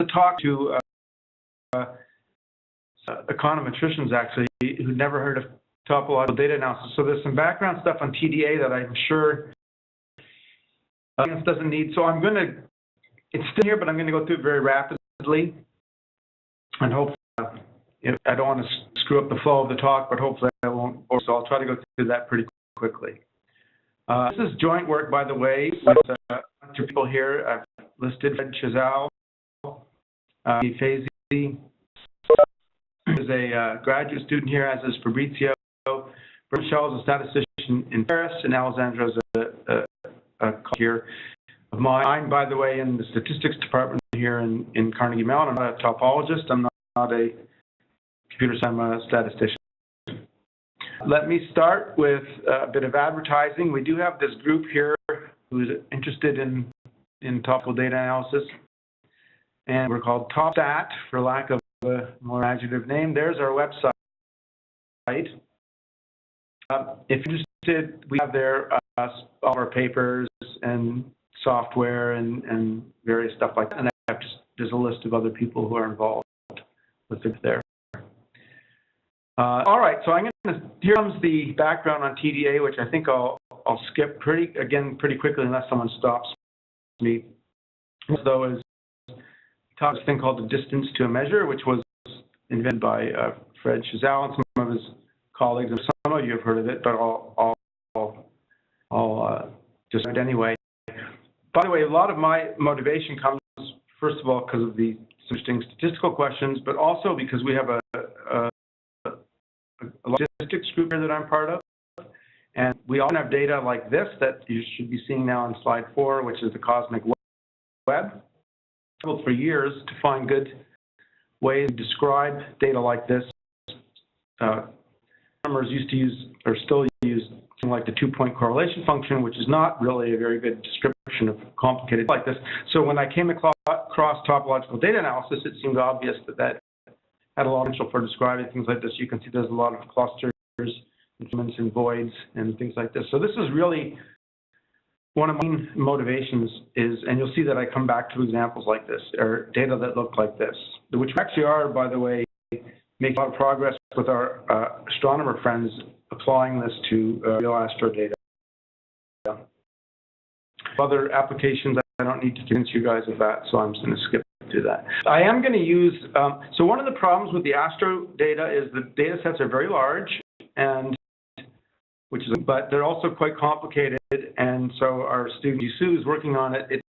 talk to econometricians, actually, who'd never heard of topological data analysis. So there's some background stuff on TDA that I'm sure audience doesn't need. So I'm going to, it's still here, but I'm going to go through it very rapidly. And hopefully, I don't want to screw up the flow of the talk, but hopefully I won't. So I'll try to go through that pretty quickly. This is joint work, by the way, with a bunch of people here. I've listed Fred Chazal, Fazi is a graduate student here, as is Fabrizio. Michelle is a statistician in Paris, and Alessandra is a colleague here of mine. By the way, in the statistics department here in Carnegie Mellon. I'm not a topologist. I'm not a computer science. I'm a statistician. Let me start with a bit of advertising. We do have this group here who's interested in topical data analysis, and we're called TopStat for lack of a more adjective name. There's our website. If you're interested, we have there all our papers and software and various stuff like that. And there's a list of other people who are involved with it there. All right, so here comes the background on TDA, which I think I'll skip pretty quickly unless someone stops me. So is talks a thing called the distance to a measure, which was invented by Fred Chazal and some of his colleagues, and some of you have heard of it, but I'll just do it anyway. By the way, a lot of my motivation comes, first of all, because of the interesting statistical questions, but also because we have a statistics group here that I'm part of, and we often have data like this that you should be seeing now on slide 4, which is the cosmic web. For years to find good ways to describe data like this. Astronomers used to use, or still use, something like the 2-point correlation function, which is not really a very good description of complicated like this. So when I came across topological data analysis, it seemed obvious that had a lot of potential for describing things like this. You can see there's a lot of clusters, instruments, and voids, and things like this. So this is really one of my main motivations and you'll see that I come back to examples like this, or data that look like this, which actually are, by the way, making a lot of progress with our astronomer friends applying this to real astro data. Other applications, I don't need to convince you guys of that, so I'm just going to skip through that. I am going to use, so one of the problems with the astro data is the data sets are very large, but they're also quite complicated, and so our student Yusuf is working on it.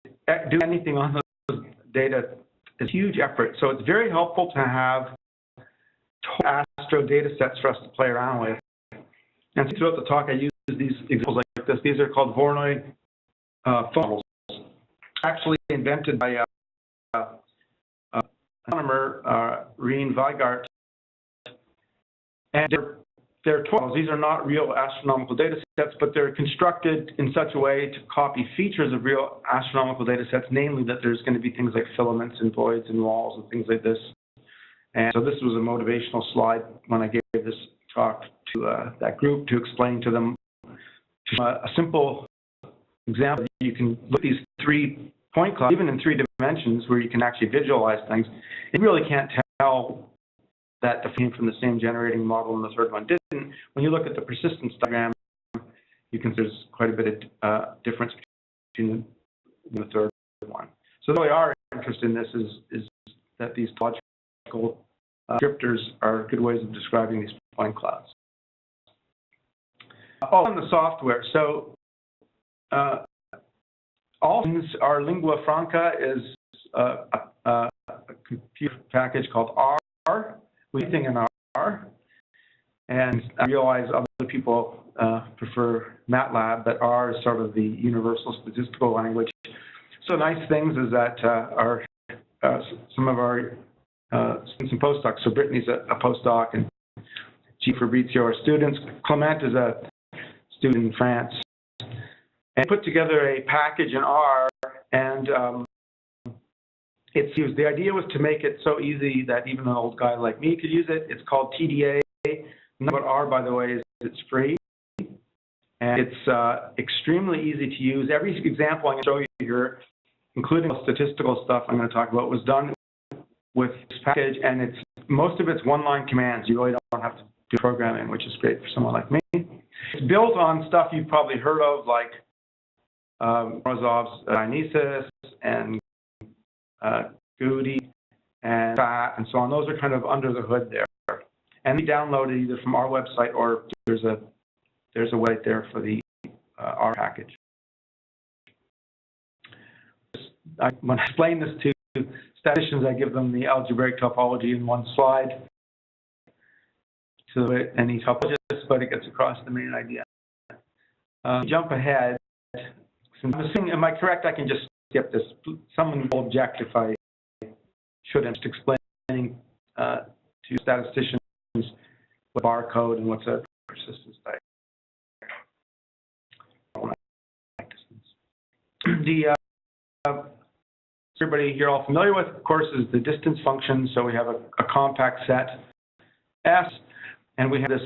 Doing anything on those data is a huge effort, so it's very helpful to have astro data sets for us to play around with. And throughout the talk, I use these examples like this. These are called Voronoi models, actually invented by astronomer Rien Weigart, and they're tools. These are not real astronomical data sets, but they're constructed in such a way to copy features of real astronomical data sets, namely that there's going to be things like filaments and voids and walls and things like this. And so this was a motivational slide when I gave this talk to that group to explain to them a simple example. You can look at these 3-point clouds, even in 3 dimensions, where you can actually visualize things. You really can't tell that came from the same generating model and the third one didn't. When you look at the persistence diagram, you can see there's quite a bit of difference between the third one. So really our interest in this is that these topological descriptors are good ways of describing these point clouds. On the software, so all things, our lingua franca is a computer package called R. We think in R, and I realize other people prefer MATLAB, but R is sort of the universal statistical language. So nice things is that some of our students and postdocs, so Brittany's a postdoc, and G. Fabrizio are students. Clement is a student in France. And put together a package in R, and it's used. The idea was to make it so easy that even an old guy like me could use it. It's called TDA. What R, by the way, is it's free, and it's extremely easy to use. Every example I'm going to show you here, including the statistical stuff I'm going to talk about, was done with this package, and most of it's one-line commands. You really don't have to do programming, which is great for someone like me. It's built on stuff you've probably heard of, like Morozov's Dionysus and Goody and FAT and so on. Those are kind of under the hood there. And we download it either from our website or there's a website there for the R package. When I explain this to statisticians, I give them the algebraic topology in one slide to any topologist, but it gets across the main idea. Jump ahead. Am I correct? I can just skip this. Someone will object if I shouldn't. Just explaining to statisticians what barcode and what's a persistence diagram. Everybody here all familiar with, of course, is the distance function. So we have a compact set S, and we have this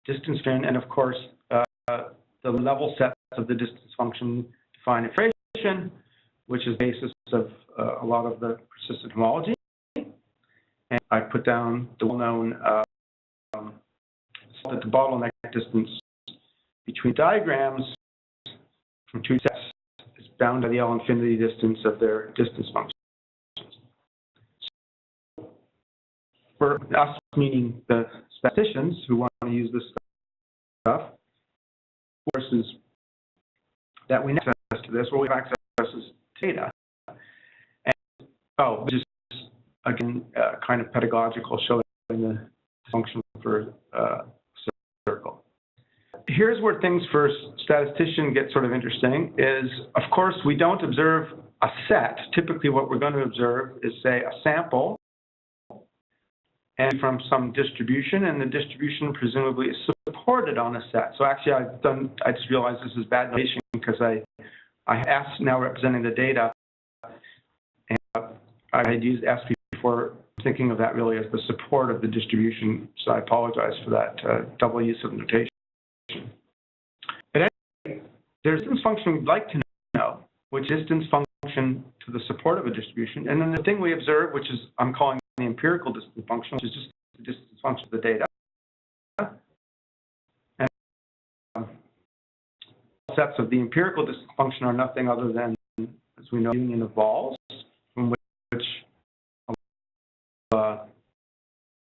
distance string, and of course, the level sets of the distance function define iteration, which is the basis of a lot of the persistent homology. And I put down the well-known that the bottleneck distance between diagrams from two sets is bound by the L infinity distance of their distance functions. For us, meaning the statisticians who want to use this stuff, forces that we have access to this, what we have access to is data. And, just again, kind of pedagogical, showing the function for circle. Here's where things for statistician get sort of interesting is, of course, we don't observe a set. Typically what we're going to observe is, say, a sample and from some distribution, and the distribution presumably is supported on a set. So actually I just realized this is bad notation because I have S now representing the data, and I had used S before thinking of that really as the support of the distribution, so I apologize for that double use of notation. But anyway, there's a distance function we'd like to know, which is distance function to the support of a distribution, and then the thing we observe, which is I'm calling the empirical distance function, which is just the distance function of the data. And sets of the empirical distance function are nothing other than, as we know, union of balls from which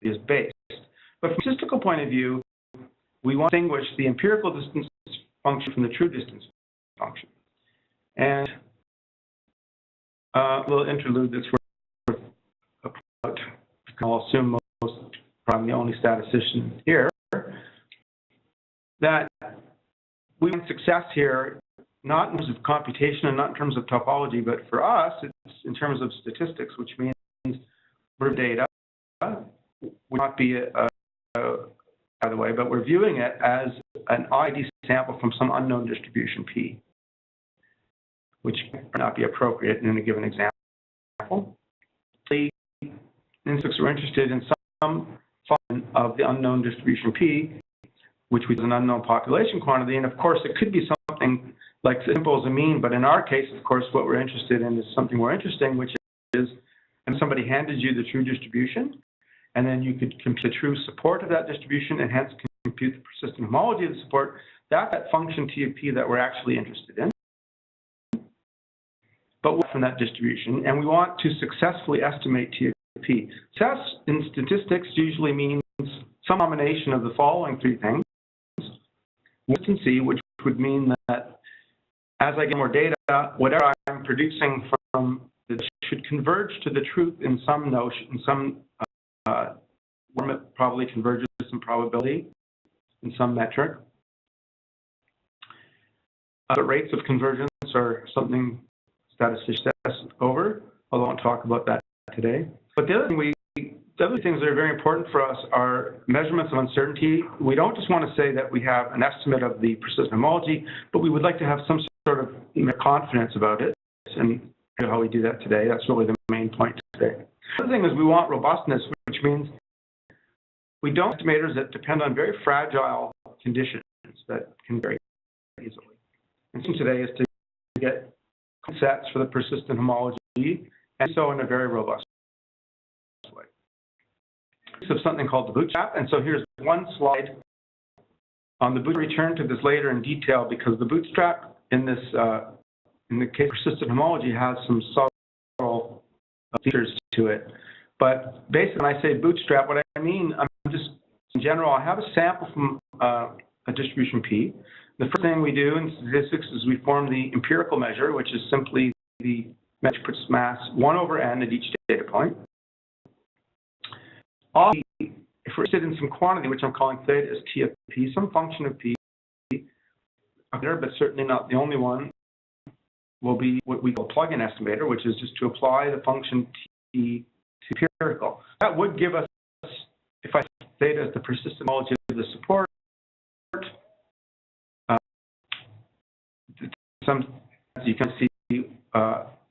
is based. But from a statistical point of view, we want to distinguish the empirical distance function from the true distance function. And a little interlude that's worth about, I'll assume most, probably the only statistician here, that we want success here, not in terms of computation and not in terms of topology, but for us, it's in terms of statistics, which means we're data. Would not be by the way, but we're viewing it as an ID sample from some unknown distribution P, which may not be appropriate in a given example. The instances we're interested in some function of the unknown distribution P, which is an unknown population quantity, and of course it could be something like simple as a mean, but in our case, of course, what we're interested in is something more interesting, which is if somebody handed you the true distribution, and then you could compute the true support of that distribution and hence compute the persistent homology of the support, that's that function T of P that we're actually interested in. But from that distribution, and we want to successfully estimate T of P. Success in statistics usually means some combination of the following three things. Consistency, which would mean that as I get more data, whatever I'm producing from it should converge to the truth in some notion, in some form. It probably converges in probability in some metric. The rates of convergence are something statisticians over, although I won't talk about that today. But the other things that are very important for us are measurements of uncertainty. We don't just want to say that we have an estimate of the persistent homology, but we would like to have some sort of confidence about it, and how we do that today. That's really the main point today. The other thing is we want robustness, which means we don't have estimators that depend on very fragile conditions that can vary easily. And so today is to get sets for the persistent homology, and so in a very robust of something called the Bootstrap. And so here's one slide on the Bootstrap. Return to this later in detail because the Bootstrap in this, in the case of persistent homology, has some subtle features to it. But basically, when I say Bootstrap, what I mean, I'm just, in general, I have a sample from a distribution P. The first thing we do in statistics is we form the empirical measure, which is simply the measure puts mass 1 over n at each data point. If we're interested in some quantity, which I'm calling theta is T of P, some function of P, but certainly not the only one, will be what we call a plug-in estimator, which is just to apply the function T to empirical. That would give us, if I theta is the persistent homology of the support, you can see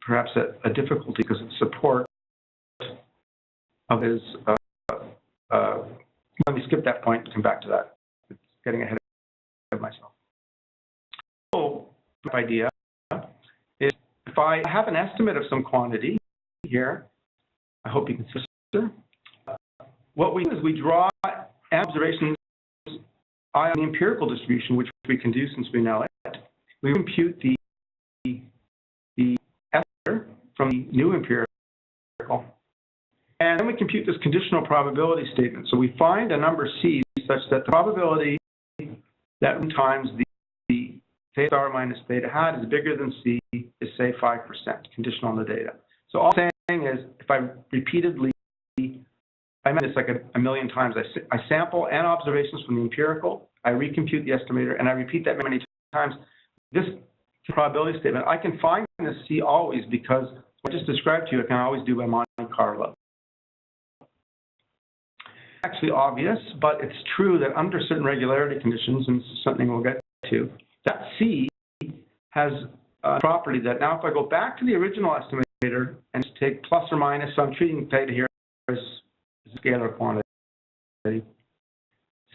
perhaps a difficulty because it's support of his. Let me skip that point and come back to that. It's getting ahead of myself. So, the idea is if I have an estimate of some quantity here, I hope you can see this. What we do is we draw observations on the empirical distribution, which we can do since we know it. We compute the estimate from the new empirical, and then we compute this conditional probability statement. So we find a number C such that the probability that times the theta star minus theta hat is bigger than C is, say, 5%, conditional on the data. So all I'm saying is, if I repeatedly, I meant this like a million times, I sample n observations from the empirical, I recompute the estimator, and I repeat that many times. This probability statement, I can find this C always because what I just described to you, I can always do by Monte Carlo. Actually obvious, but it's true that under certain regularity conditions, and this is something we'll get to, that C has a property that now if I go back to the original estimator and just take plus or minus, so I'm treating theta here as a scalar quantity.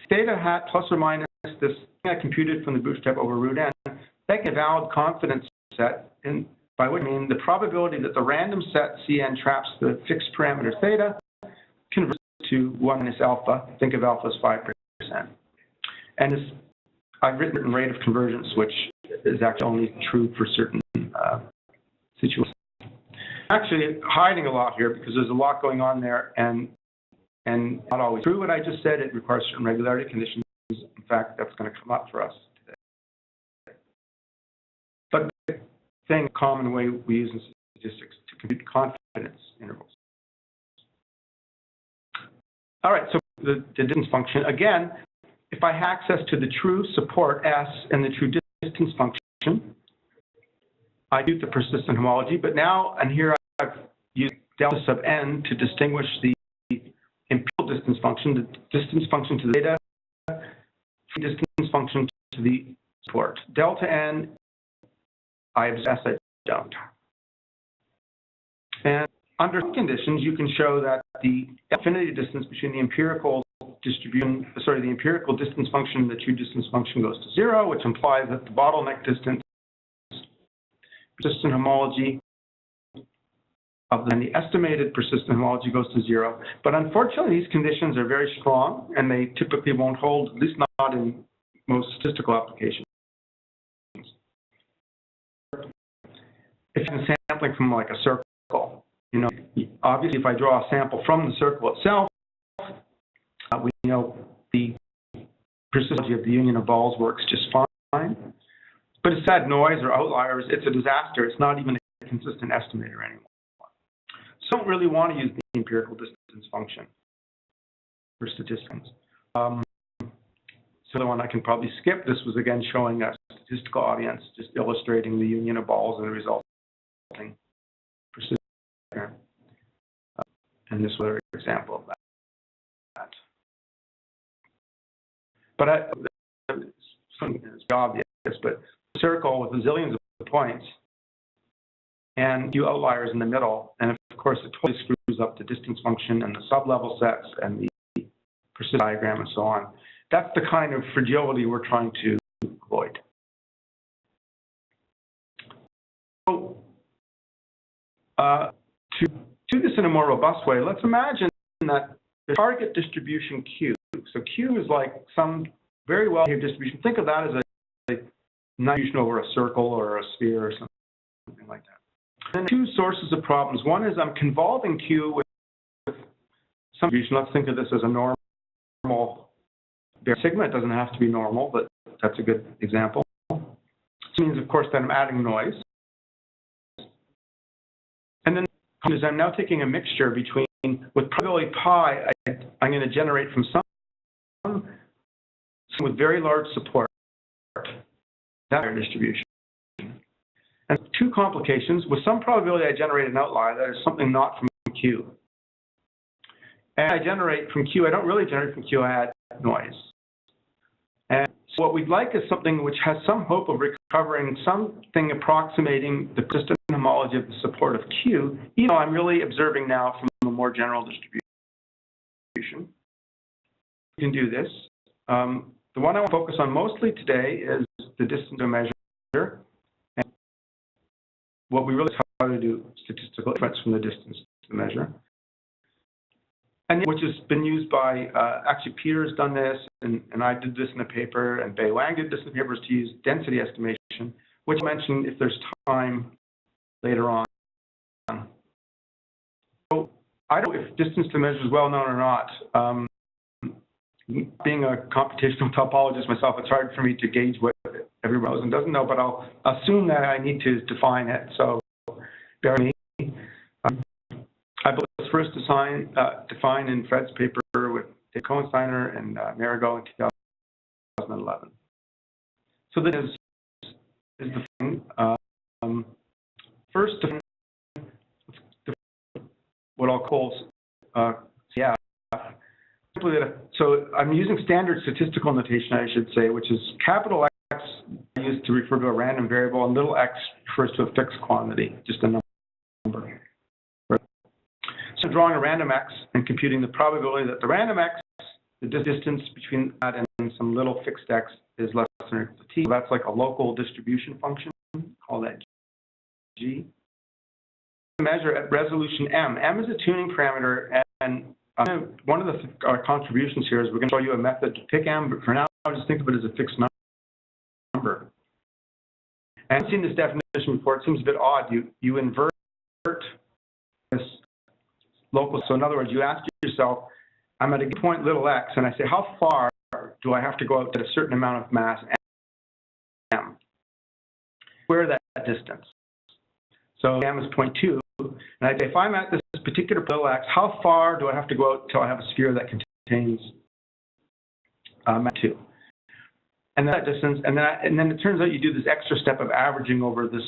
Theta hat plus or minus this thing I computed from the Bootstrap over root n, that can valid confidence set, and by which I mean the probability that the random set Cn traps the fixed parameter theta converts to 1 minus alpha. Think of alpha as 5%. And this, I've written rate of convergence, which is actually only true for certain situations. Actually, hiding a lot here because there's a lot going on there, and not always true what I just said. It requires certain regularity conditions. In fact, that's going to come up for us today. But the thing, common way we use in statistics to compute confidence intervals. All right, so the distance function, again, if I have access to the true support S and the true distance function, I do the persistent homology, but now, and here I've used delta sub n to distinguish the empirical distance function, the distance function to the data, the distance function to the support. Delta n, I have S, I don't. And under conditions, you can show that the affinity distance between the empirical distribution, sorry, the empirical distance function and the true distance function goes to 0, which implies that the bottleneck distance, persistent homology, and the estimated persistent homology goes to 0. But unfortunately, these conditions are very strong, and they typically won't hold, at least not in most statistical applications. If I'm sampling from like a circle, you know, obviously if I draw a sample from the circle itself, we know the persistence of the union of balls works just fine. But it's had noise or outliers, it's a disaster. It's not even a consistent estimator anymore. So I don't really want to use the empirical distance function for statistics. So the one I can probably skip. This was again showing a statistical audience, just illustrating the union of balls and the resulting persistence. And this was an example of that. But it's obvious, but a circle with zillions of points and a few outliers in the middle, and of course it totally screws up the distance function and the sub-level sets and the persistence diagram and so on. That's the kind of fragility we're trying to avoid. So to do this in a more robust way, let's imagine that the target distribution Q. So Q is like some very well-behaved distribution. Think of that as a distribution over a circle or a sphere or something like that. And two sources of problems. One is I'm convolving Q with some distribution. Let's think of this as a normal sigma. It doesn't have to be normal, but that's a good example. This means, of course, that I'm adding noise. And then I'm now taking a mixture between, with probability pi, I'm going to generate from some with very large support, that distribution. And two complications. With some probability, I generate an outlier that is something not from Q. And I generate from Q. I don't really generate from Q. I add noise. And so what we'd like is something which has some hope of recovering something approximating the persistent homology of the support of Q, even though I'm really observing now from a more general distribution. We can do this. The one I want to focus on mostly today is the distance to measure, and what we really try to do statistical inference from the distance to measure. And which has been used by, actually Peter's done this, and I did this in a paper, and Bei Wang did this in the papers to use density estimation, which I'll mention if there's time later on. So I don't know if distance to measure is well known or not. Being a computational topologist myself, it's hard for me to gauge what everyone knows and doesn't know, but I'll assume that I need to define it, so bear with me. I believe it was first defined in Fred's paper with Dave Cohensteiner and Marigot in 2011. So this is the thing. First, what I'll call CF. So I'm using standard statistical notation, I should say, which is capital X used to refer to a random variable, and little x refers to a fixed quantity, just a number. So drawing a random x and computing the probability that the random x, the distance between that and some little fixed x, is less than or equal to t. So that's like a local distribution function. Call that G. Measure at resolution m. M is a tuning parameter, and one of the contributions here is we're going to show you a method to pick m, but for now, I'll just think of it as a fixed number. And I've seen this definition before. It seems a bit odd. You invert this local. So in other words, you ask yourself, I'm at a point little x, and I say, how far do I have to go out to a certain amount of mass m? Where that distance? So m is 0.2. And I say, if I'm at this particular little x, how far do I have to go out until I have a sphere that contains 2? And that distance, and then it turns out you do this extra step of averaging over this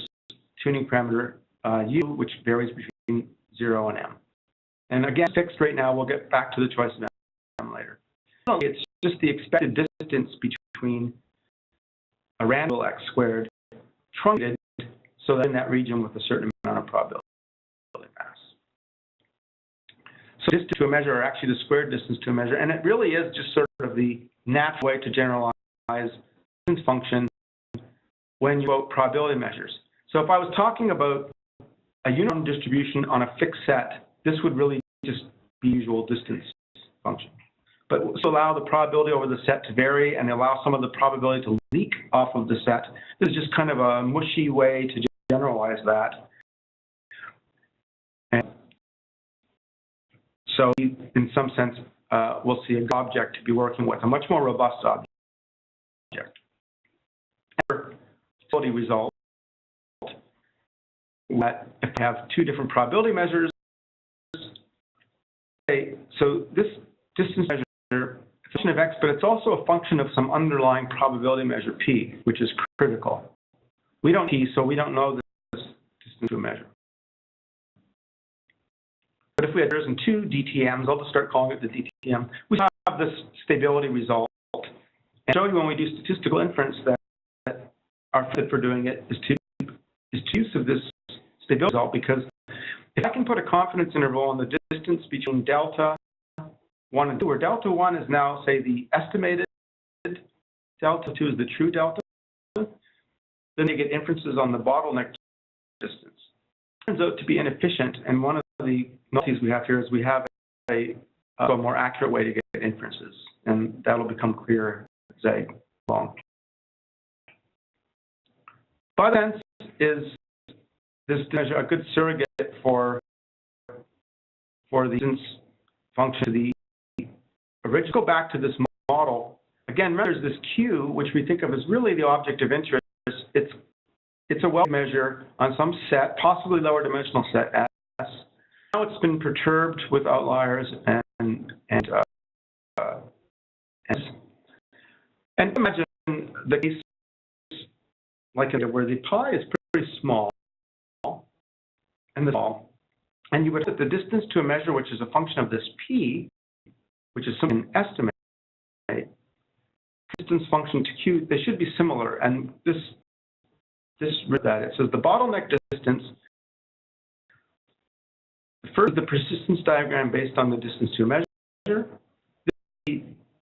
tuning parameter u, which varies between 0 and m. And again, fixed right now. We'll get back to the choice of m later. It's just the expected distance between a random x squared truncated so that in that region with a certain amount of probability mass. So distance to a measure, or actually the squared distance to a measure, and it really is just sort of the natural way to generalize distance function when you quote probability measures. So if I was talking about a uniform distribution on a fixed set, this would really just be usual distance function. But to allow the probability over the set to vary and allow some of the probability to leak off of the set, this is just kind of a mushy way to generalize that. And so in some sense, we'll see a object to be working with, a much more robust object. Probability result, that if we have two different probability measures, so this distance measure is a function of x, but it's also a function of some underlying probability measure p, which is critical. We don't p, so we don't know this distance to a measure. But if we had two DTMs, I'll just start calling it the DTM, we have this stability result. And show you when we do statistical inference that our method for doing it is to use of this stability result, because if I can put a confidence interval on the distance between delta 1 and 2, where delta 1 is now, say, the estimated delta 2 is the true delta, then you get inferences on the bottleneck distance. It turns out to be inefficient, and one of the novelties we have here is we have a a more accurate way to get inferences, and that'll become clear as I go along. Bottleneck is this measure a good surrogate for the distance function. The original, go back to this model again. Remember, there's this Q, which we think of as really the object of interest. It's a well measure on some set, possibly lower dimensional set S. Now it's been perturbed with outliers and imagine the case like where the pi is pretty small and and you would put the distance to a measure, which is a function of this p, which is something estimate, distance function to q. They should be similar, and this that it says the bottleneck distance. First, the persistence diagram based on the distance to a measure.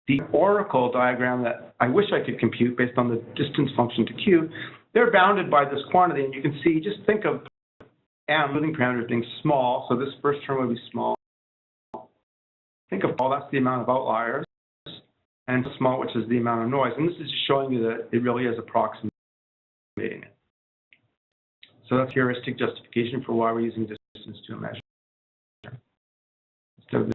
The oracle diagram that I wish I could compute based on the distance function to q. They're bounded by this quantity, and you can see. Just think of m moving parameters being small. So this first term would be small. Think of that's the amount of outliers, and small, which is the amount of noise. And this is just showing you that it really is approximating it. So that's heuristic justification for why we're using distance to a measure. So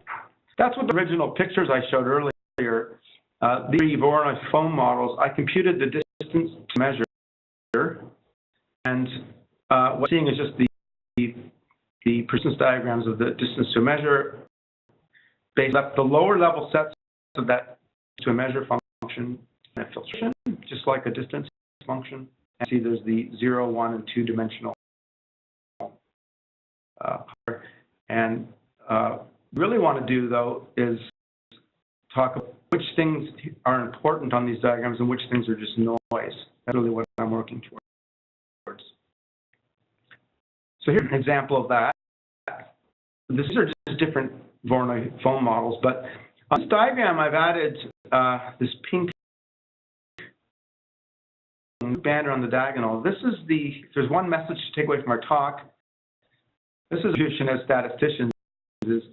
that's what the original pictures I showed earlier. The three Voronoi foam models, I computed the distance to measure, and what we're seeing is just the persistence diagrams of the distance to a measure based on the lower level sets of that to a measure function and filtration, just like a distance function. And see there's the 0, 1, and 2 dimensional and really want to do though is talk about which things are important on these diagrams and which things are just noise. That's really what I'm working towards. So here's an example of that. These are just different Voronoi foam models, but on this diagram I've added this pink band around the diagonal. This is if there's one message to take away from our talk. This is intuition as statisticians is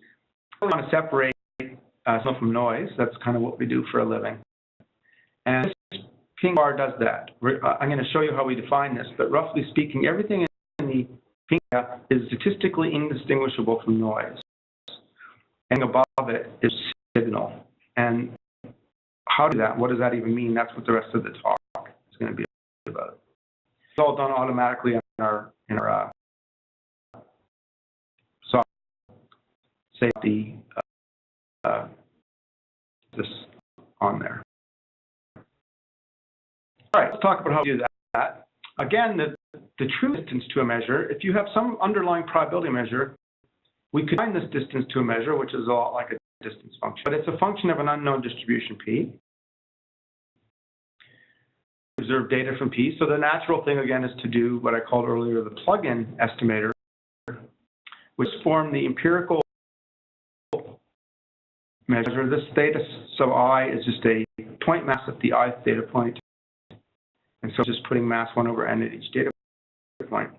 we want to separate signal from noise. That's kind of what we do for a living. And this pink bar does that. I'm going to show you how we define this, but roughly speaking, everything in the pink area is statistically indistinguishable from noise. And above it is signal. And how to do that? What does that even mean? That's what the rest of the talk is going to be about. It's all done automatically in our software. Say this on there. All right, let's talk about how to do that. Again, the true distance to a measure, if you have some underlying probability measure, we could find this distance to a measure, which is a lot like a distance function, but it's a function of an unknown distribution p. Observe data from p. So the natural thing, again, is to do what I called earlier the plug-in estimator, which form the empirical measure. This theta sub I is just a point mass at the ith data point. And so just putting mass 1 over n at each data point.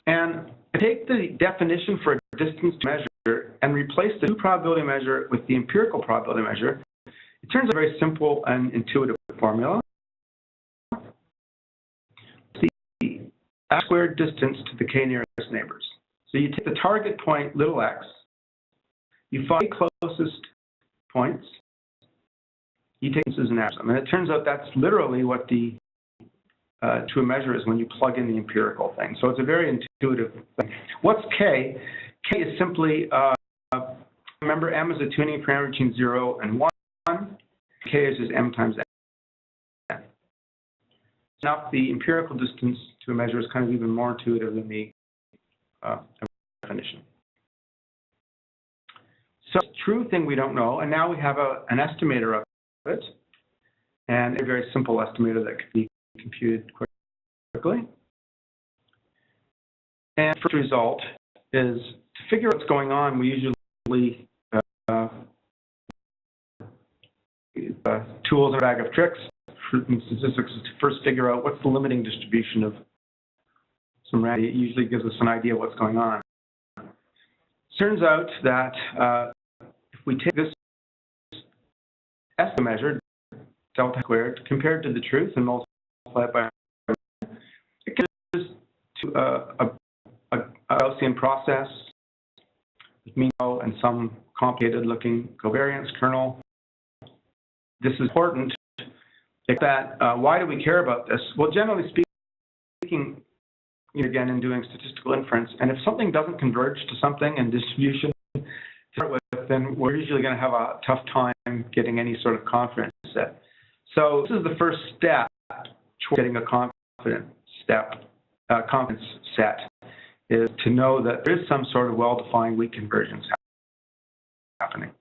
And I take the definition for a distance to measure and replace the true probability measure with the empirical probability measure. It turns out a very simple and intuitive formula. The squared distance to the k nearest neighbors. So you take the target point, little x, you find the closest points, you take this as an average. And it turns out that's literally what the to a measure is when you plug in the empirical thing. So it's a very intuitive thing. What's k? K is simply, remember m is a tuning parameter between 0 and 1. K is just m times n. Now the empirical distance to a measure is kind of even more intuitive than the definition. So it's a true thing we don't know, and now we have an estimator of it, and a very simple estimator that could be computed quickly. And the first result is to figure out what's going on. We usually tools and a bag of tricks in statistics is to first figure out what's the limiting distribution of some random. It usually gives us an idea of what's going on. Turns out that if we take this estimate measure, delta squared, compared to the truth and multiply it by it gives to a Gaussian process with mean and some complicated looking covariance kernel. This is important. Why do we care about this? Well, generally speaking, again, in doing statistical inference, and if something doesn't converge to something in distribution to start with, then we're usually going to have a tough time getting any sort of confidence set. So this is the first step towards getting a confidence set, is to know that there is some sort of well-defined weak convergence happening.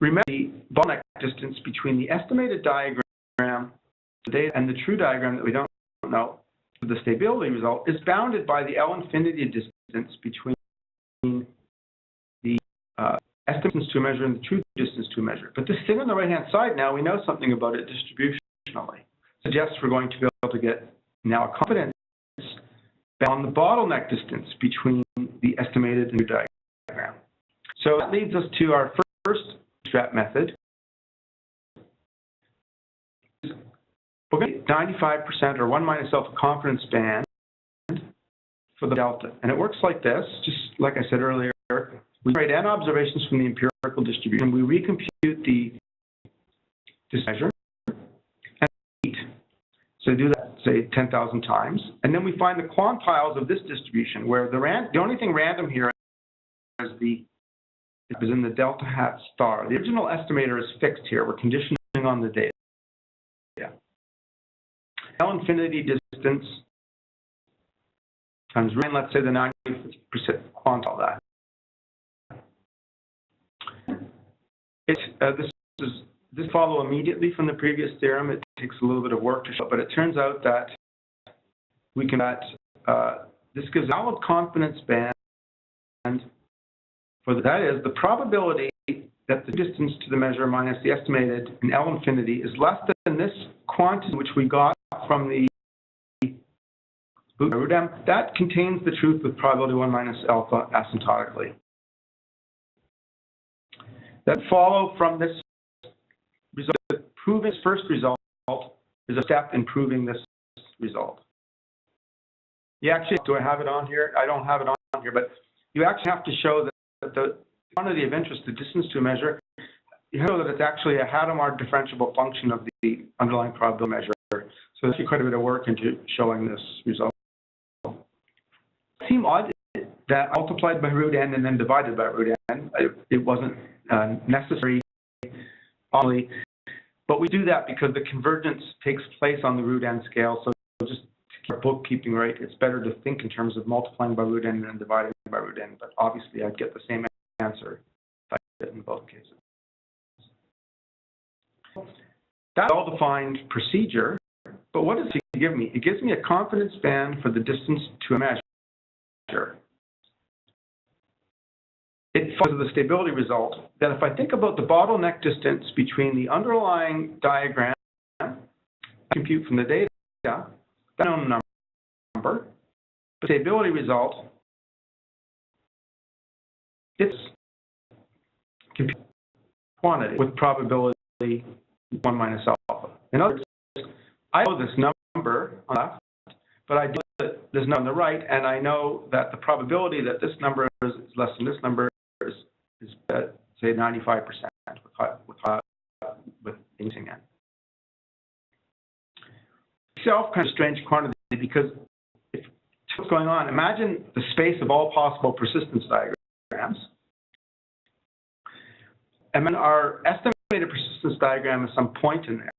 Remember, the bottleneck distance between the estimated diagram and the true diagram that we don't know, the stability result, is bounded by the L infinity distance between the estimated distance to a measure and the true distance to a measure. But this thing on the right-hand side now, we know something about it distributionally. Suggests we're going to be able to get now a confidence on the bottleneck distance between the estimated and true diagram. So that leads us to our first Bootstrap method. We're going to get 95% or 1 minus alpha confidence band for the delta. And it works like this, just like I said earlier. We generate n observations from the empirical distribution. We recompute this measure and repeat. So do that, say, 10,000 times. And then we find the quantiles of this distribution, where the only thing random here is in the delta hat star. The original estimator is fixed here. We're conditioning on the data. Yeah. L infinity distance times rand, let's say the 90% quantile of that. This follow immediately from the previous theorem. It takes a little bit of work to show, but it turns out that we can this gives a valid confidence band for that is the probability that the distance to the measure minus the estimated in L infinity is less than this quantity which we got from the Bootstrap. That contains the truth with probability 1 minus alpha asymptotically. That follow from this result, proving this first result is a step in proving this result. You actually, do I have it on here? I don't have it on here, but you actually have to show that the quantity of interest, the distance to a measure, you know that it's actually a Hadamard differentiable function of the underlying probability measure. So there's actually quite a bit of work into showing this result. It seems odd that multiplied by root n and then divided by root n. It wasn't necessary, but we do that because the convergence takes place on the root n scale. So just to keep our bookkeeping right, it's better to think in terms of multiplying by root n and then dividing by root n. But obviously, I'd get the same answer if I did it in both cases. That's a well-defined procedure, but what does it give me? It gives me a confidence band for the distance to a measure. It follows the stability result that if I think about the bottleneck distance between the underlying diagram, I compute from the data, that known number, the stability result, it's compute quantity with probability 1 minus alpha. In other words, I know this number on the left, but I know that there's none on the right, and I know that the probability that this number is less than this number is say 95% with anything n. Itself kind of strange quantity because what's going on? Imagine the space of all possible persistence diagrams, and then our estimated persistence diagram is some point in there.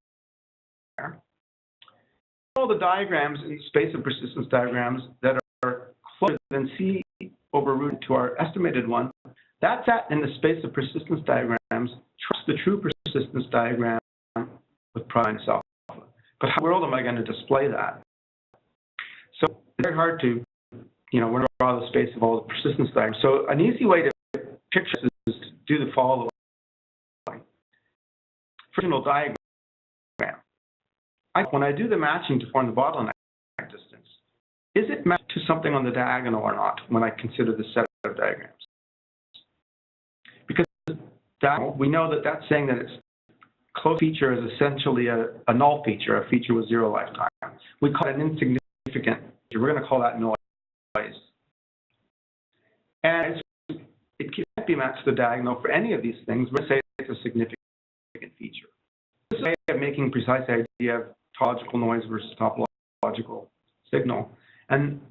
All the diagrams in the space of persistence diagrams that are closer than C over root to our estimated one, that set in the space of persistence diagrams trust the true persistence diagram with prime alpha. But how in the world am I going to display that? So it's very hard to, we're draw the space of all the persistence diagrams. So an easy way to picture this is to do the following. Frictional diagram. When I do the matching to form the bottleneck distance, is it matched to something on the diagonal or not when I consider the set of diagrams? diagonal, we know that that's saying that its close feature is essentially a null feature, a feature with 0 lifetime. We call it an insignificant feature. We're going to call that noise. And it can't be matched to the diagonal for any of these things. We're going to say it's a significant feature. This is a way of making precise idea of topological noise versus topological signal. And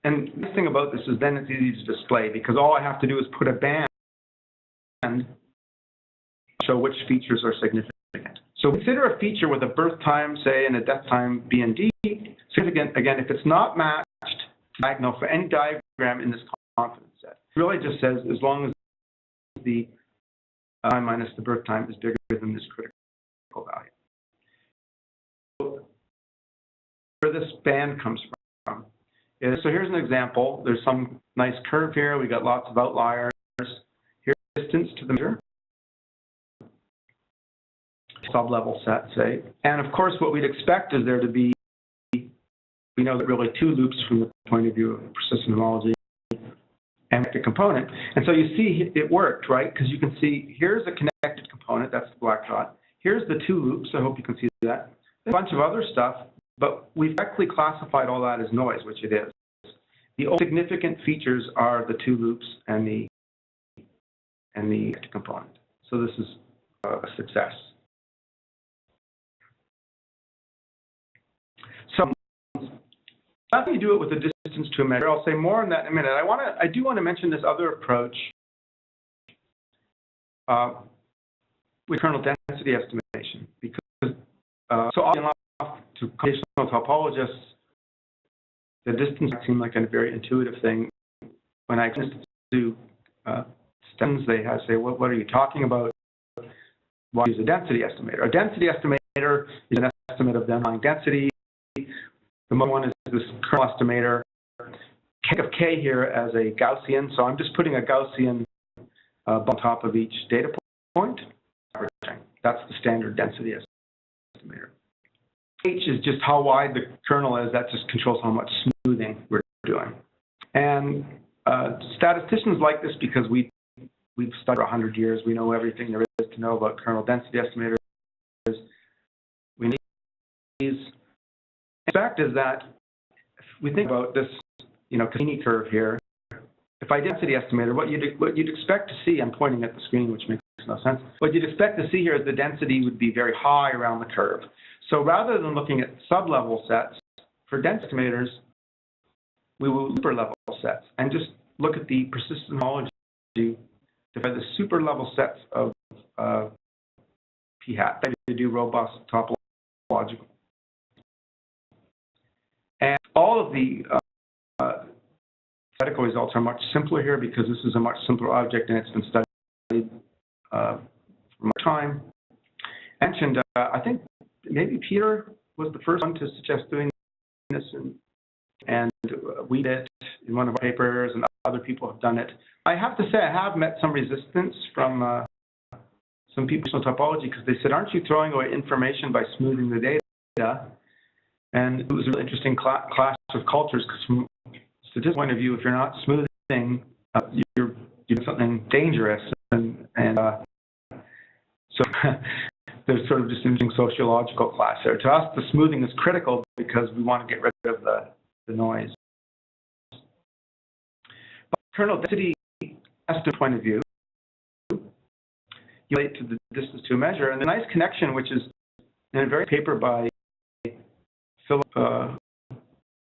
the nice thing about this is then it's easy to display, because all I have to do is put a band to show which features are significant. So consider a feature with a birth time, say, and a death time B and D. Significant, again, if it's not matched to diagonal for any diagram in this confidence set. It really just says as long as the time minus the birth time is bigger than this critical value. So where this band comes from is, so here's an example. There's some nice curve here. We got lots of outliers. Here's distance to the measure. Sub-level set, say. And of course, what we'd expect is there to be, we know that really two loops from the point of view of persistent homology and the component. And so you see it worked, right? Because you can see here's a connected component, that's the black dot. Here's the two loops, I hope you can see that. There's a bunch of other stuff, but we've actually classified all that as noise, which it is. The only significant features are the two loops and the component. So this is a success. So how do you do it with a distance to a measure? I'll say more on that in a minute. I do want to mention this other approach with kernel density estimation, because so often enough to computational topologists, the distance seems like a very intuitive thing. When I do stems, they say, what are you talking about? Why use a density estimator? A density estimator is an estimate of the underlying density. The other one is this kernel estimator. Think of K here as a Gaussian, so I'm just putting a Gaussian on top of each data point. That's the standard density estimator. H is just how wide the kernel is. That just controls how much smoothing we're doing. And statisticians like this because we've studied for 100 years. We know everything there is to know about kernel density estimators. We need these. The fact is that if we think about this, Cassini curve here, if I density estimator, what you'd expect to see, I'm pointing at the screen, which makes no sense. What you'd expect to see here is the density would be very high around the curve. So rather than looking at sub-level sets, for density estimators, we will super level sets and just look at the persistent homology to find the super level sets of p hat to do robust topological. And all of the theoretical results are much simpler here because this is a much simpler object and it's been studied for much time. I mentioned, I think maybe Peter was the first one to suggest doing this, and we did it in one of our papers, and other people have done it. I have to say I have met some resistance from some people in topology because they said, aren't you throwing away information by smoothing the data? And it was a really interesting clash of cultures because from a statistical point of view, if you're not smoothing, you're doing something dangerous. And so there's sort of just an interesting sociological clash there. To us, the smoothing is critical because we want to get rid of the noise. But kernel density estimate point of view, you relate to the distance to a measure. And the nice connection, which is in a very paper by Philip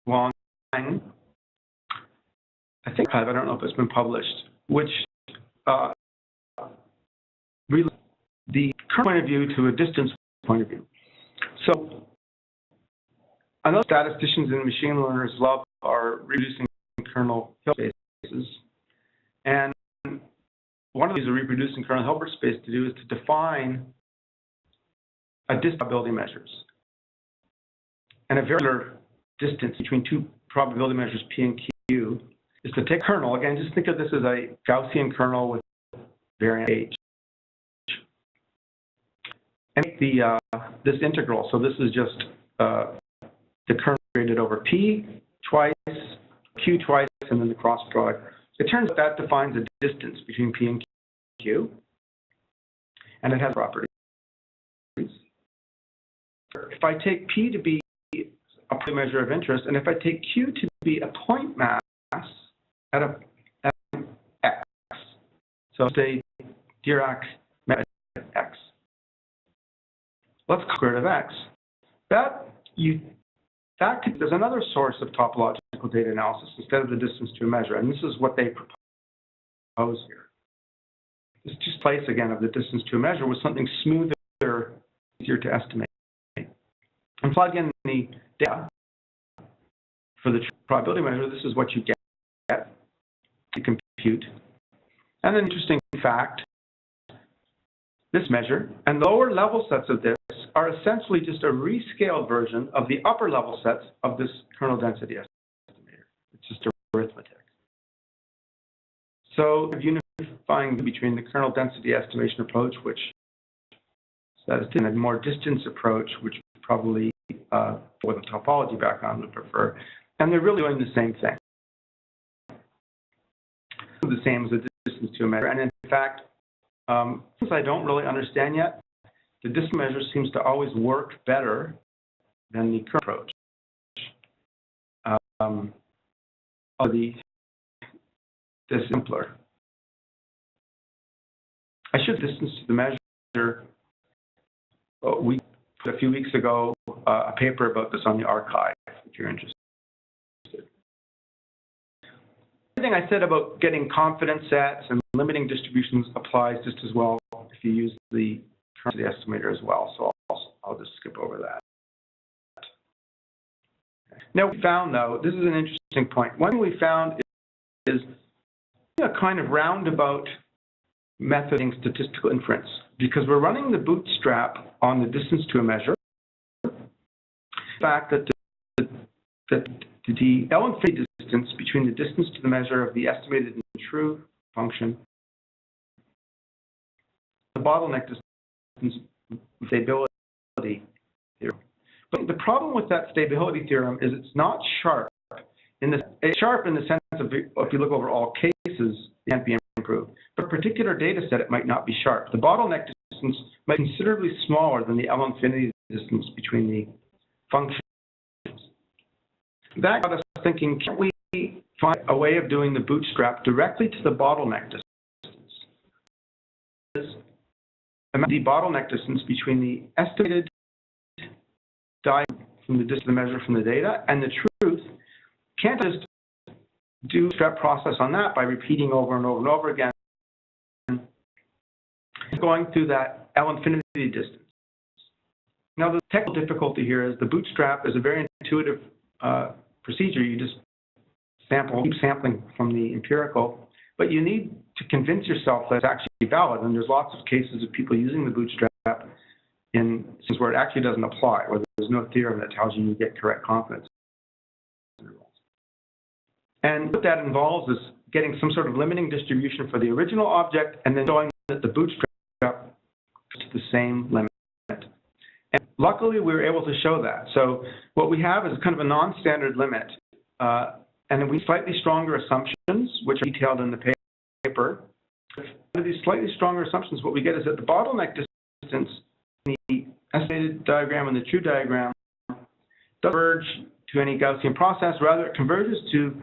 Wong, I think, I don't know if it's been published, which really the current point of view to a distance point of view. So I know statisticians and machine learners love are reducing kernel Hilbert spaces. And one of these reproducing kernel Hilbert space to do is to define a distance probability measures. And a very regular distance between two probability measures P and Q is to take kernel. Again, just think of this as a Gaussian kernel with variant H. And make this integral. So this is just the kernel integrated over P twice, Q twice, and then the cross product. It turns out that defines a distance between P and Q. and it has properties. If I take P to be a point measure of interest, and if I take Q to be a point mass at X, so say Dirac method X, let's square root of X. There's another source of topological data analysis instead of the distance to a measure, and this is what they propose here. This just place again of the distance to a measure with something smoother, easier to estimate. And plug in the data for the probability measure. This is what you get to compute. And an interesting fact, this measure and lower level sets of this are essentially just a rescaled version of the upper level sets of this kernel density estimator. It's just arithmetic. So unifying between the kernel density estimation approach, which says in a more distance approach, which probably with a topology background would prefer, and they're really doing the same thing. The same as the distance to a measure. And in fact, since I don't really understand yet, the distance measure seems to always work better than the current approach. This simpler. I should distance to the measure. A few weeks ago, a paper about this on the archive, if you're interested. Everything I said about getting confidence sets and limiting distributions applies just as well if you use the currency estimator as well. So I'll just skip over that. Now we found, though, this is an interesting point. One thing we found is a kind of roundabout method in statistical inference, because we're running the Bootstrap on the distance to a measure. The fact that the L-infinity distance between the distance to the measure of the estimated and true function, the bottleneck distance stability theorem. But the problem with that stability theorem is it's not sharp. It's sharp in the sense of if you look over all cases, it can't be improved. But a particular data set, it might not be sharp. The bottleneck distance might be considerably smaller than the L-infinity distance between the functions. That got us thinking, can't we find a way of doing the Bootstrap directly to the bottleneck distance? The bottleneck distance between the estimated diagram from the distance of the measure from the data and the truth. Can't just do a step process on that by repeating over and over and over again, going through that L-infinity distance. Now, the technical difficulty here is the Bootstrap is a very intuitive procedure. You just keep sampling from the empirical, but you need to convince yourself that it's actually valid. And there's lots of cases of people using the Bootstrap in instances where it actually doesn't apply, where there's no theorem that tells you get correct confidence intervals. And what that involves is getting some sort of limiting distribution for the original object and then showing that the Bootstrap to the same limit. And luckily, we were able to show that. So what we have is kind of a non-standard limit. And then we slightly stronger assumptions, which are detailed in the paper. Under these slightly stronger assumptions, what we get is that the bottleneck distance in the estimated diagram and the true diagram doesn't converge to any Gaussian process. Rather, it converges to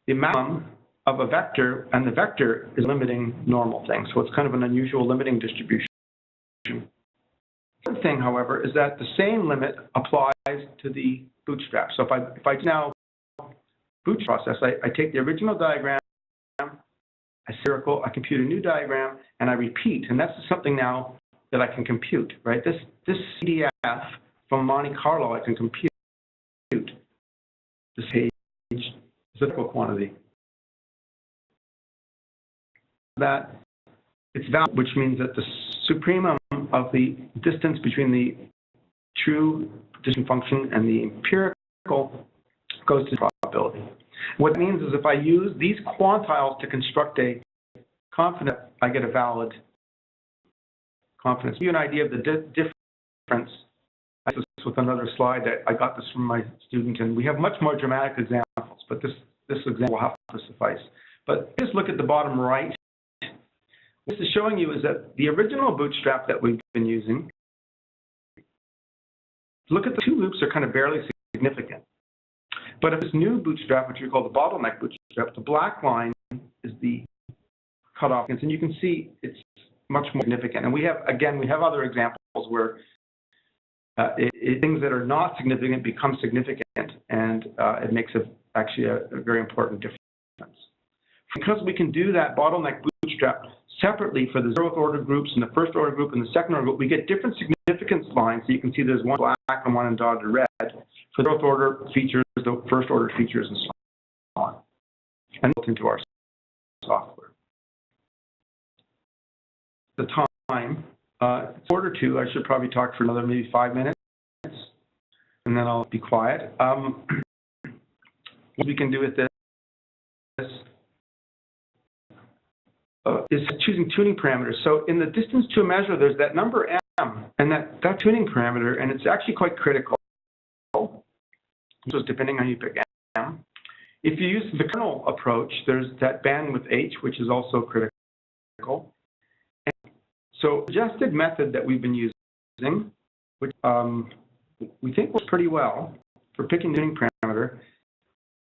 the maximum of a vector, and the vector is a limiting normal thing. So it's kind of an unusual limiting distribution. The thing, however, is that the same limit applies to the Bootstrap. So if I now Bootstrap process, I take the original diagram, I circle, I compute a new diagram, and I repeat. And that's something now that I can compute, right? This CDF from Monte Carlo, I can compute. This page is a physical quantity. That it's valid, which means that the supremum of the distance between the true distance function and the empirical goes to probability. What it means is if I use these quantiles to construct a confidence, I get a valid confidence. To give you an idea of the difference, I did this with another slide. I got this from my student, and we have much more dramatic examples, but this example will have to suffice. But just look at the bottom right. What this is showing you is that the original Bootstrap that we've been using, look at the two loops are kind of barely significant. But if this new Bootstrap, which we call the bottleneck Bootstrap, the black line is the cutoff, and you can see it's much more significant. And we have, again, we have other examples where things that are not significant become significant, and it makes actually a very important difference. Because we can do that bottleneck Bootstrap separately for the 0th order groups and the 1st order group and the 2nd order group, we get different significance lines. So you can see there's one black and one in dotted red for the 0th order features, the 1st order features, and so on, and built into our software. The time, it's 1:45. I should probably talk for another maybe 5 minutes, and then I'll be quiet. What we can do with this is choosing tuning parameters. So in the distance to a measure, there's that number m, and that tuning parameter, and it's actually quite critical. So depending on how you pick m. If you use the kernel approach, there's that bandwidth h, which is also critical. And so the suggested method that we've been using, which we think works pretty well for picking the tuning parameter,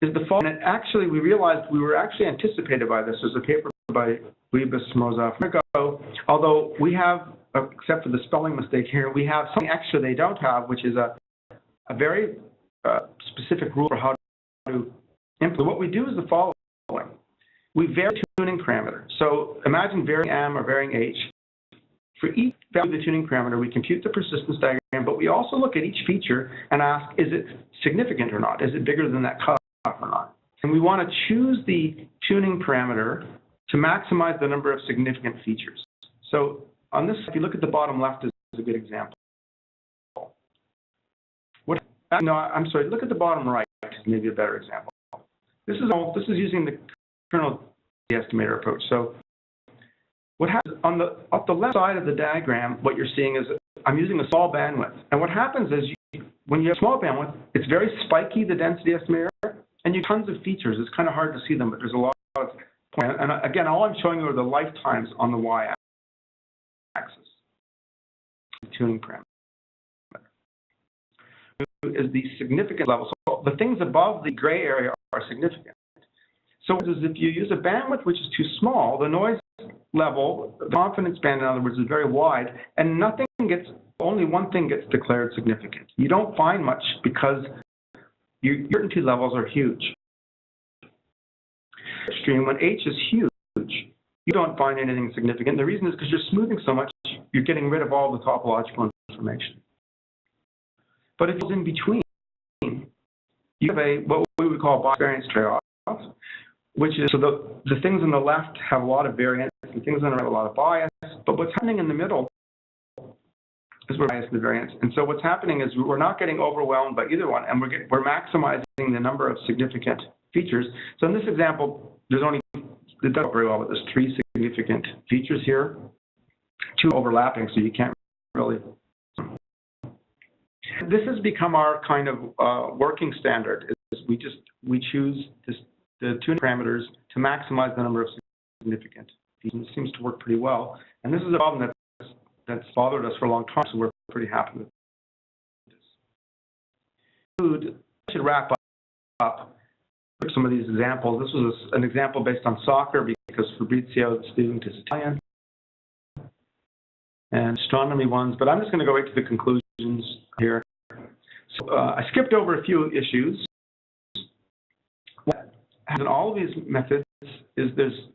is the following. And actually, we realized we were actually anticipated by this. There's a paper by Wiebes Mroza from ago, although we have, except for the spelling mistake here, we have something extra they don't have, which is a very specific rule for how to implement. What we do is the following. We vary the tuning parameter. So imagine varying m or varying h. For each value of the tuning parameter, we compute the persistence diagram, but we also look at each feature and ask, is it significant or not? Is it bigger than that cutoff or not? And we want to choose the tuning parameter to maximize the number of significant features. So on this, if you look at the bottom left, is a good example. No, I'm sorry. Look at the bottom right. Maybe a better example. This is using the kernel estimator approach. So what happens on the left side of the diagram? What you're seeing is I'm using a small bandwidth, and what happens is when you have small bandwidth, it's very spiky, the density estimator, and you have tons of features. It's kind of hard to see them, but there's a lot of points. And again, all I'm showing you are the lifetimes on the y-axis. Tuning parameter is the significance level. So the things above the gray area are significant. So if you use a bandwidth which is too small, the noise level, the confidence band, in other words, is very wide, and only one thing gets declared significant. You don't find much because your certainty levels are huge. Extreme, when H is huge, you don't find anything significant. The reason is because you're smoothing so much, you're getting rid of all the topological information. But if it's in between, you have what we would call a variance trade-off, which is, so the things on the left have a lot of variance, and things on the right have a lot of bias, but what's happening in the middle is we're biased in the variance. And so what's happening is we're not getting overwhelmed by either one, and we're maximizing the number of significant features. So in this example, it doesn't very well, but there's 3 significant features here, 2 overlapping, so you can't really. This has become our kind of working standard. We choose the tuning parameters to maximize the number of significant features. And it seems to work pretty well. And this is a problem that's bothered us for a long time, so we're pretty happy with this. I should wrap up with some of these examples. This was an example based on soccer because Fabrizio, the student, is Italian, and astronomy ones. But I'm just going to go right to the conclusions here. So I skipped over a few issues. What happens in all of these methods is there's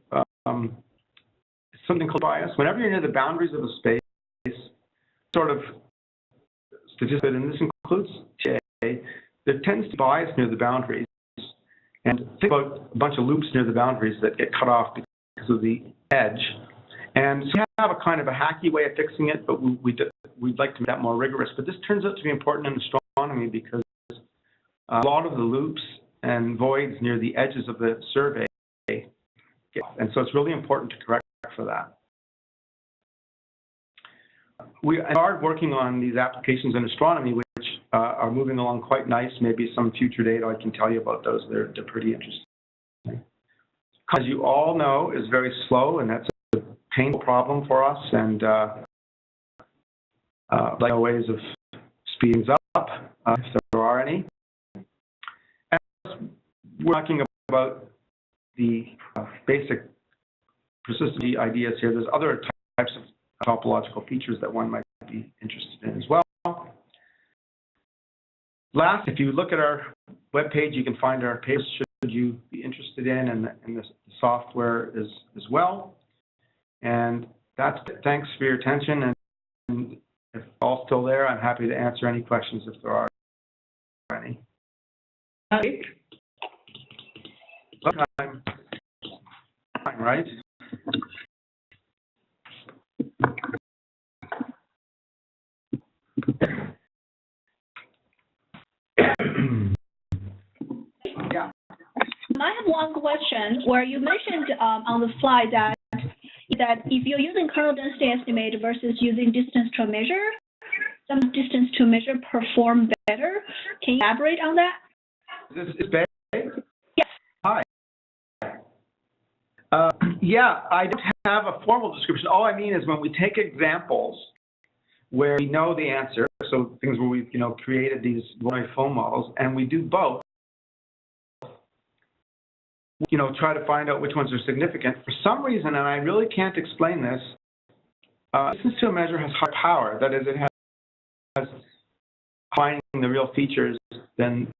something called bias. Whenever you're near the boundaries of a space, sort of statistic, and this includes TA, there tends to be bias near the boundaries. And think about a bunch of loops near the boundaries that get cut off because of the edge. And so we have a kind of a hacky way of fixing it, but we'd like to make that more rigorous. But this turns out to be important in astronomy because a lot of the loops and voids near the edges of the survey get off. And so it's really important to correct for that. We are working on these applications in astronomy, which are moving along quite nice. Maybe some future data I can tell you about those. They're pretty interesting. As you all know, is very slow, and that's a painful problem for us, and like ways of speeding things up, if there are any. And we're talking about the basic persistency ideas here. There's other types of topological features that one might be interested in as well. Last, if you look at our webpage, you can find our papers should you be interested in, and the software as well. And that's it. Thanks for your attention. And if all still there, I'm happy to answer any questions if there are any. Time, right? Yeah. I have one question where you mentioned on the slide that if you're using kernel density estimator versus using distance to measure, some distance to measure perform better. Can you elaborate on that? This is Bay? Yes. Hi. Yeah, I don't have a formal description. All I mean is when we take examples where we know the answer, so things where we've created these phone models, and we do both, try to find out which ones are significant. For some reason, and I really can't explain this, distance to a measure has higher power. That is, it has finding the real features than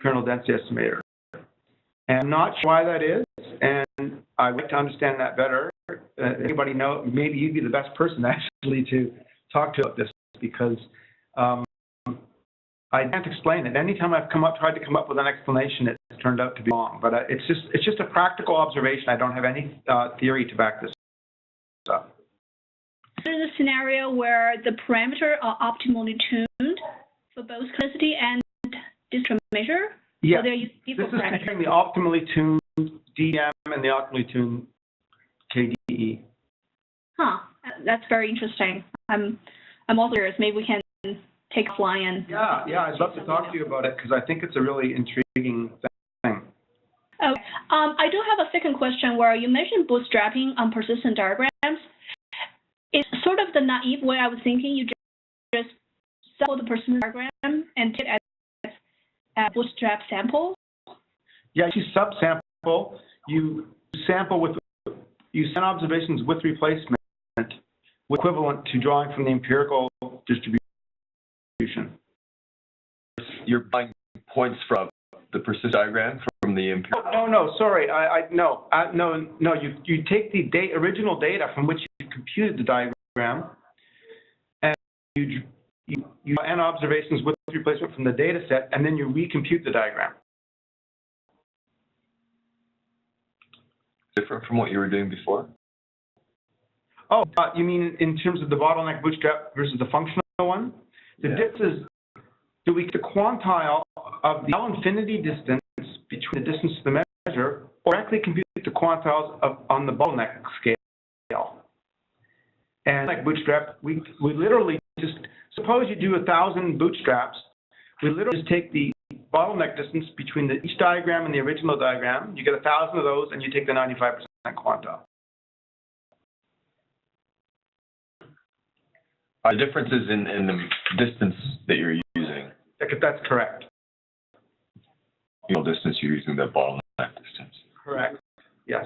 kernel density estimator. And I'm not sure why that is, and I'd like to understand that better. Anybody know? Maybe you'd be the best person actually to talk to about this, because I can't explain it. Anytime I've tried to come up with an explanation, it's turned out to be wrong. But it's just a practical observation. I don't have any theory to back this up. There's a scenario where the parameters are optimally tuned for both density and distance measure. Yeah, this is comparing the optimally tuned DM and the optimally tuned KDE. Huh, that's very interesting. I'm also curious. Maybe we can take a fly and. Yeah, I'd love to talk to you about it because I think it's a really intriguing thing. Okay. I do have a second question where you mentioned bootstrapping on persistent diagrams. It's sort of the naive way I was thinking. You just sample the persistent diagram and take it as a bootstrap sample. Yeah, you subsample. You sample you send observations with replacement, equivalent to drawing from the empirical distribution. You're buying points from the persistent diagram from the empirical. No, sorry. No. You take the original data from which you computed the diagram, and you and observations with replacement from the data set, and then you recompute the diagram. Different from what you were doing before? Oh, you mean in terms of the bottleneck bootstrap versus the functional one? The difference is, do we get the quantile of the L-infinity distance between the distance to the measure, or directly compute the quantiles on the bottleneck scale? And like bootstrap, we literally just, suppose you do 1,000 bootstraps, we literally just take the bottleneck distance between each diagram and the original diagram, you get 1,000 of those, and you take the 95% quantile. The difference is in the distance that you're using. That's correct. Distance, you're using the bottleneck distance. Correct. Yes.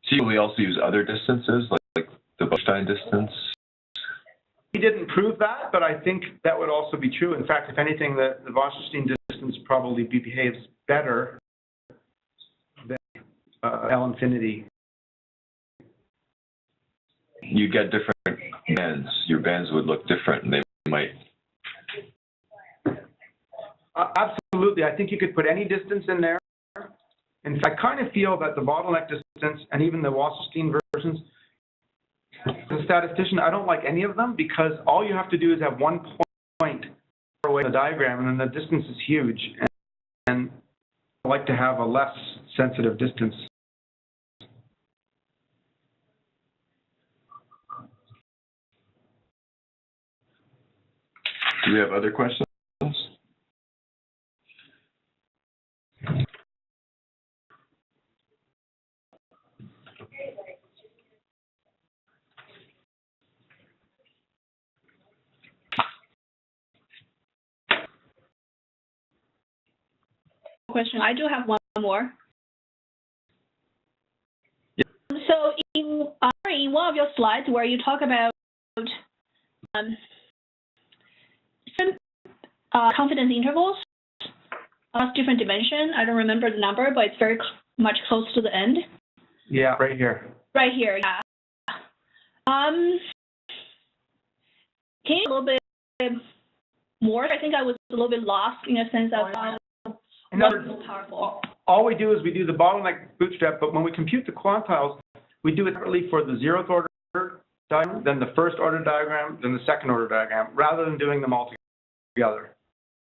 So we also use other distances, like the Bosstein distance? We didn't prove that, but I think that would also be true. In fact, if anything, the Wasserman distance probably behaves better than L-infinity. You get different bands. Your bands would look different, and they might. Absolutely. I think you could put any distance in there. In fact, I kind of feel that the bottleneck distance and even the Wasserman versions, as a statistician, I don't like any of them because all you have to do is have one point away from the diagram, and then the distance is huge. And I like to have a less sensitive distance. Do we have other questions? question. I do have one more. Yeah. So in one of your slides where you talk about different confidence intervals across different dimension. I don't remember the number, but it's very much close to the end. Yeah, right here. Right here, yeah. Can you a little bit more? I think I was a little bit lost in a sense of how it's so powerful. All we do is we do the bottleneck bootstrap, but when we compute the quantiles, we do it separately for the 0th order diagram, then the 1st order diagram, then the 2nd order diagram, rather than doing them all together.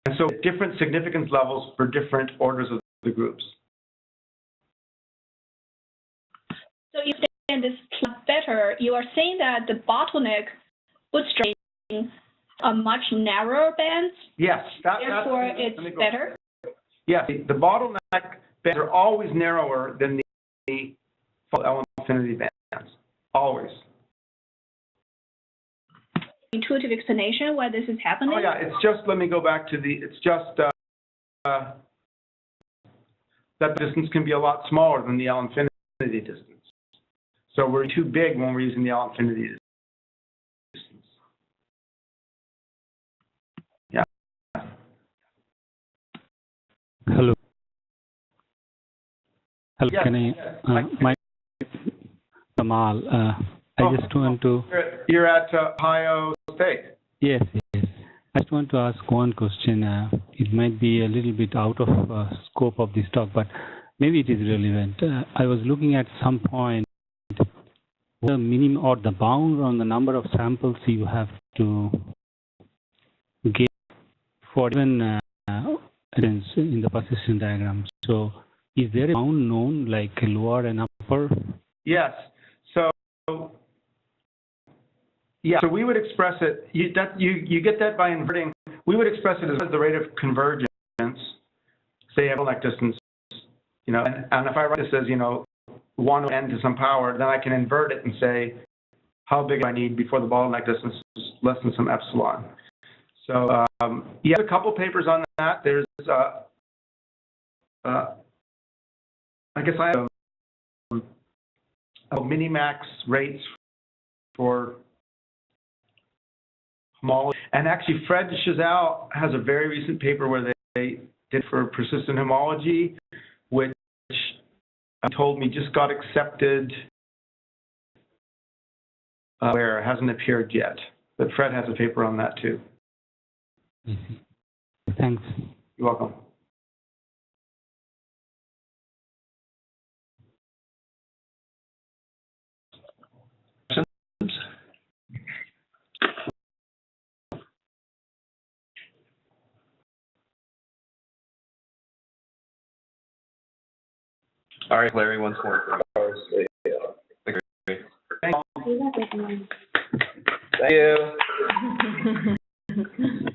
And so different significance levels for different orders of the groups. So you understand this better, you are saying that the bottleneck bootstrap a much narrower bands. Yes, therefore it's better. Yes, the bottleneck bands are always narrower than the full infinity bands. Always. Intuitive explanation why this is happening? Oh yeah, it's just, let me go back to it's just that distance can be a lot smaller than the L infinity distance. So we're too big when we're using the L infinity distance. Yeah. Hello. Hello, Yes, can my Kamal, I just want to... You're at Ohio State. Yes. I just want to ask one question. It might be a little bit out of scope of this talk, but maybe it is relevant. I was looking at some point the minimum or the bound on the number of samples you have to get for even in the persistent diagram. So is there a bound known like lower and upper? Yes. So we would express it. You get that by inverting. We would express it as the rate of convergence. Say bottleneck distance, and if I write this as 1 to n to some power, then I can invert it and say how big I need before the bottleneck distance is less than some epsilon. So you have a couple papers on that. There's I guess I have minimax rates for homology. And actually, Fred Chazal has a very recent paper where they did for persistent homology, which told me just got accepted, where it hasn't appeared yet. But Fred has a paper on that too. Thanks. You're welcome. All right, Larry, once more. Thank you.